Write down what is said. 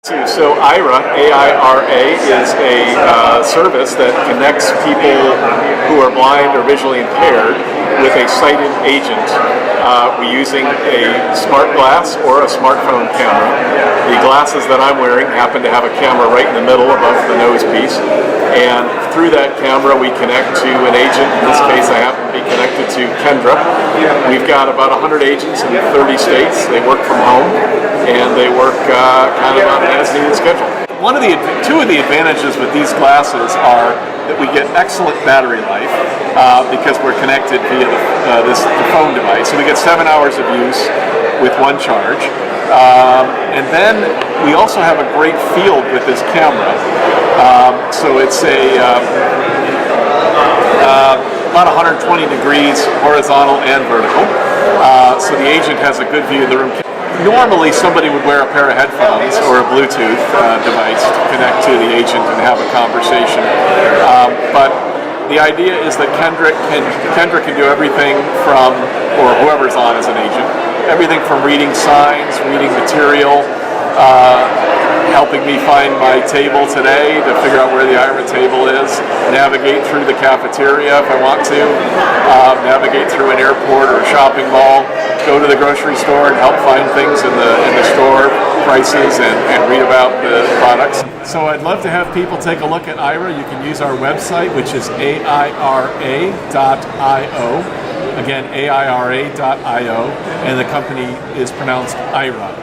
So aira, A-I-R-A, is a service that connects people who are blind or visually impaired with a sighted agent. We're using a smart glass or a smartphone camera. The glasses that I'm wearing happen to have a camera right in the middle above the nose piece, and through that camera we connect to an agent. In this case I happen to be connected to Kendra. We've got about 100 agents in 30 states. They work from home and they work kind of on an as-needed schedule. Two of the advantages with these glasses are that we get excellent battery life because we're connected via the phone device. So we get 7 hours of use with one charge. And then we also have a great field with this camera. So it's about 120 degrees horizontal and vertical. So the agent has a good view of the room. Normally somebody would wear a pair of headphones or a Bluetooth device to connect to the agent and have a conversation. But the idea is that Kendra can do everything from, or whoever's on as an agent, everything from reading signs, reading material, helping me find my table today to figure out where the aira table is, navigate through the cafeteria if I want to, navigate through an airport or a shopping mall, go to the grocery store and help find things in the store, prices, and read about the products. So I'd love to have people take a look at aira. You can use our website, which is aira.io. Again, aira.io, and the company is pronounced aira.